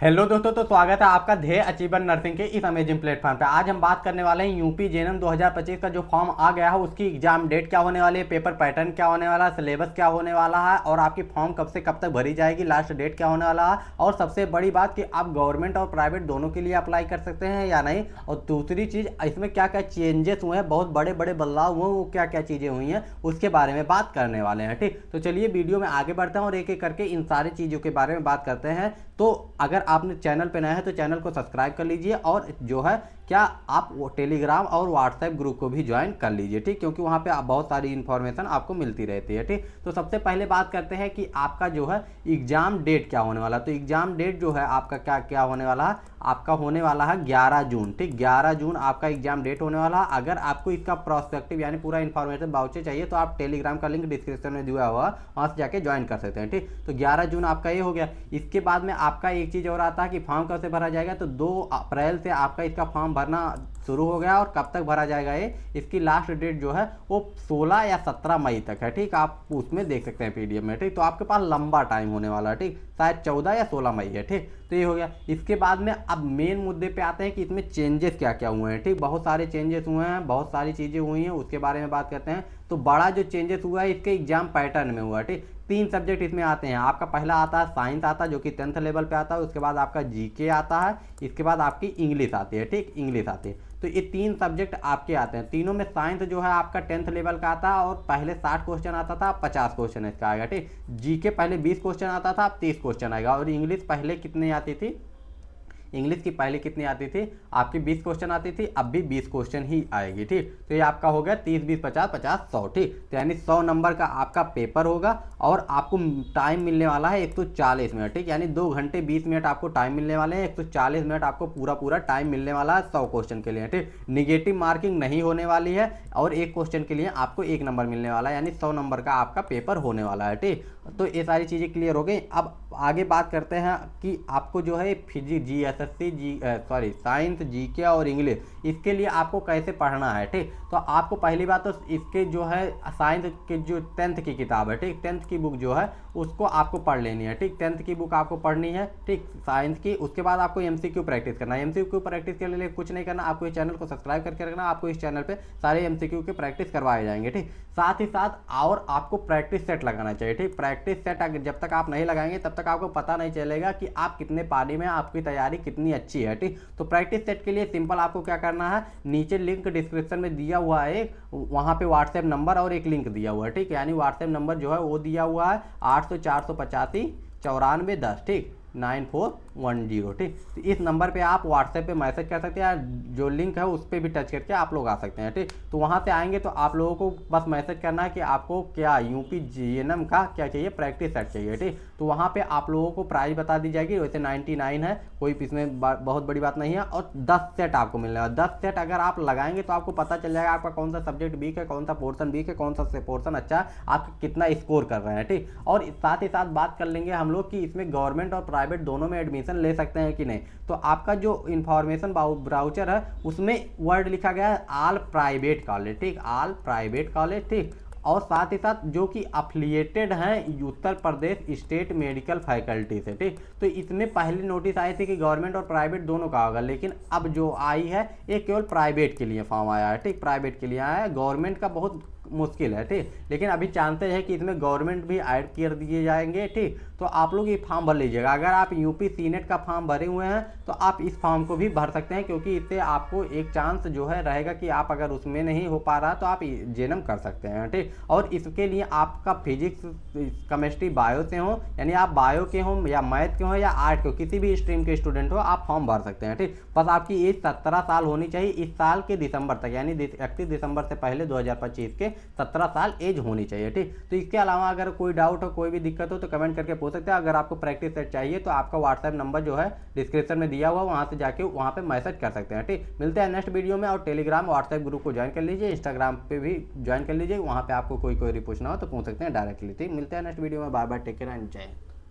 Hello दोस्तों, तो स्वागत है आपका ध्येय अचीवर नर्सिंग के इस अमेजिंग प्लेटफॉर्म पे। आज हम बात करने वाले हैं यूपी जेएनएम 2025 का जो फॉर्म आ गया है उसकी एग्जाम डेट क्या होने वाली है, पेपर पैटर्न क्या होने वाला है, सिलेबस क्या होने वाला है और आपकी फॉर्म कब से कब तक भरी जाएगी, लास्ट डेट क्या होने वाला है और सबसे बड़ी बात कि आप गवर्नमेंट और प्राइवेट दोनों के लिए अप्लाई कर सकते हैं या नहीं। और दूसरी चीज़, इसमें क्या क्या चेंजेस हुए हैं, बहुत बड़े बड़े बदलाव हुए, वो क्या क्या चीज़ें हुई हैं उसके बारे में बात करने वाले हैं। ठीक, तो चलिए वीडियो में आगे बढ़ते हैं और एक एक करके इन सारी चीज़ों के बारे में बात करते हैं। तो अगर आपने चैनल पे नया है तो चैनल को सब्सक्राइब कर लीजिए और जो है क्या आप वो टेलीग्राम और व्हाट्सएप ग्रुप को भी ज्वाइन कर लीजिए। ठीक, क्योंकि वहाँ पे आप बहुत सारी इन्फॉर्मेशन आपको मिलती रहती है। ठीक, तो सबसे पहले बात करते हैं कि आपका जो है एग्ज़ाम डेट क्या होने वाला है। तो एग्ज़ाम डेट जो है आपका क्या क्या होने वाला है, आपका होने वाला है 11 जून। ठीक, 11 जून आपका एग्जाम डेट होने वाला है। अगर आपको इसका प्रोस्पेक्टिव यानी पूरा इन्फॉर्मेशन बाउचर चाहिए तो आप टेलीग्राम का लिंक डिस्क्रिप्शन में दिया हुआ है, वहाँ से जाके ज्वाइन कर सकते हैं। ठीक, तो 11 जून आपका ये हो गया। इसके बाद में आपका एक चीज़ और आता है कि फॉर्म कब से भरा जाएगा। तो 2 अप्रैल से आपका इसका फॉर्म भरना शुरू हो गया और कब तक भरा जाएगा ये, इसकी लास्ट डेट जो है वो 16 या 17 मई तक है। ठीक, आप उसमें देख सकते हैं पीडीएफ में। ठीक, तो आपके पास लंबा टाइम होने वाला है। ठीक, शायद 14 या 16 मई है। ठीक, तो ये हो गया। इसके बाद में अब मेन मुद्दे पे आते हैं कि इसमें चेंजेस क्या क्या हुए हैं। ठीक, बहुत सारे चेंजेस हुए हैं, बहुत सारी चीज़ें हुई हैं, उसके बारे में बात करते हैं। तो बड़ा जो चेंजेस हुआ है इसके एग्जाम पैटर्न में हुआ है। ठीक, 3 सब्जेक्ट इसमें आते हैं। आपका पहला आता है साइंस आता है जो कि 10th लेवल पे आता है। उसके बाद आपका जीके आता है, इसके बाद आपकी इंग्लिश आती है। ठीक, इंग्लिश आती है। तो ये 3 सब्जेक्ट आपके आते हैं। तीनों में साइंस जो है आपका 10th लेवल का आता है और पहले 60 क्वेश्चन आता था, 50 क्वेश्चन इसका आएगा। ठीक, जीके पहले 20 क्वेश्चन आता था, अब 30 क्वेश्चन आएगा। और इंग्लिश पहले कितनी आती थी, इंग्लिश की पहले कितनी आती थी आपकी 20 क्वेश्चन आती थी, अब भी 20 क्वेश्चन ही आएगी। ठीक, तो ये आपका हो गया 30 20 50 50 100। ठीक, तो यानी 100 नंबर का आपका पेपर होगा और आपको टाइम मिलने वाला है 140 मिनट। ठीक, यानी 2 घंटे 20 मिनट आपको टाइम मिलने वाले हैं। 140 मिनट आपको पूरा टाइम मिलने वाला है 100 क्वेश्चन के लिए। ठीक, निगेटिव मार्किंग नहीं होने वाली है और एक क्वेश्चन के लिए आपको 1 नंबर मिलने वाला है, यानी 100 नंबर का आपका पेपर होने वाला है। ठीक, तो ये सारी चीज़ें क्लियर हो गई। अब आगे बात करते हैं कि आपको जो है फिजिक्स सॉरी साइंस, जीके और इंग्लिश, इसके लिए आपको कैसे पढ़ना है। ठीक, तो आपको पहली बात तो इसके जो है साइंस के जो 10th की किताब है, ठीक, 10th की बुक जो है उसको आपको पढ़ लेनी है। ठीक, 10th की बुक आपको पढ़नी है। ठीक, साइंस की। उसके बाद आपको एमसीक्यू प्रैक्टिस करना है। एमसीक्यू प्रैक्टिस के लिए कुछ नहीं करना, आपको इस चैनल को सब्सक्राइब करके रखना। आपको इस चैनल पे सारे एमसीक्यू के प्रैक्टिस करवाए जाएंगे। ठीक, साथ ही साथ और आपको प्रैक्टिस सेट लगाना चाहिए। ठीक, प्रैक्टिस सेट जब तक आप नहीं लगाएंगे तब तक आपको पता नहीं चलेगा कि आप कितने पानी में, आपकी तैयारी कितनी अच्छी है। ठीक, तो प्रैक्टिस सेट के लिए सिंपल आपको क्या करना है, नीचे लिंक डिस्क्रिप्शन में दिया हुआ है, वहाँ पे व्हाट्सएप नंबर और एक लिंक दिया हुआ है। ठीक, यानी व्हाट्सएप नंबर जो है वो दिया हुआ है 800 485 94 10। ठीक, 9410। ठीक, तो इस नंबर पे आप व्हाट्सएप पे मैसेज कर सकते हैं, जो लिंक है उस पर भी टच करके आप लोग आ सकते हैं। ठीक, तो वहाँ से आएंगे तो आप लोगों को बस मैसेज करना है कि आपको क्या यूपी जेएनएम का क्या चाहिए, प्रैक्टिस सेट चाहिए। ठीक, तो वहाँ पे आप लोगों को प्राइस बता दी जाएगी। वैसे 99 है, कोई इसमें बहुत बड़ी बात नहीं है। और 10 सेट आपको मिलने वाला। 10 सेट अगर आप लगाएंगे तो आपको पता चल जाएगा आपका कौन सा सब्जेक्ट वीक है, कौन सा पोर्सन वीक है, कौन सा पोर्सन अच्छा है, आप कितना स्कोर कर रहे हैं। ठीक, और साथ ही साथ बात कर लेंगे हम लोग कि इसमें गवर्नमेंट और प्राइवेट दोनों में एडमिशन ले सकते हैं कि नहीं। तो आपका जो इंफॉर्मेशन ब्राउचर है उसमें वर्ड लिखा गया है ऑल प्राइवेट कॉलेज। ठीक, ऑल प्राइवेट कॉलेज। ठीक, और साथ ही साथ जो कि अफिलिएटेड हैं Uttar Pradesh state medical faculty से। ठीक, तो इसमें पहले नोटिस आई थी कि गवर्नमेंट और प्राइवेट दोनों का होगा, लेकिन अब जो आई है ये केवल प्राइवेट के लिए फॉर्म आया है। ठीक, प्राइवेट के लिए आया है, गवर्नमेंट का बहुत मुश्किल है। ठीक, लेकिन अभी चांसेस है कि इसमें गवर्नमेंट भी ऐड कर दिए जाएंगे। ठीक, तो आप लोग ये फॉर्म भर लीजिएगा। अगर आप यूपी सीनेट का फॉर्म भरे हुए हैं तो आप इस फॉर्म को भी भर सकते हैं, क्योंकि इससे आपको एक चांस जो है रहेगा कि आप अगर उसमें नहीं हो पा रहा तो आप जेएनएम कर सकते हैं। ठीक, और इसके लिए आपका फिजिक्स, केमिस्ट्री, बायो से हो, यानी आप बायो के हो या मैथ के हो या आर्ट के हो, किसी भी स्ट्रीम के स्टूडेंट हो, आप फॉर्म भर सकते हैं। ठीक, बस आपकी एज 17 साल होनी चाहिए इस साल के दिसंबर तक, यानी 31 दिसंबर से पहले 2025 के 17 साल एज होनी चाहिए। ठीक, तो इसके अलावा अगर कोई डाउट हो, कोई भी दिक्कत हो तो कमेंट करके पूछ सकते हैं। अगर आपको प्रैक्टिस सेट चाहिए तो आपका व्हाट्सएप नंबर जो है डिस्क्रिप्शन में दिया हुआ, वहाँ से जाके वहाँ पे मैसेज कर सकते हैं। ठीक, मिलते हैं नेक्स्ट वीडियो में। और टेलीग्राम व्हाट्सएप ग्रुप को ज्वाइन कर लीजिए, इंस्टाग्राम पे भी ज्वाइन कर लीजिए, वहाँ पे आपको कोई पूछना हो तो पूछ सकते हैं डायरेक्टली। ठीक, मिलते हैं नेक्स्ट वीडियो में। Bye bye, take care and Jai Hind.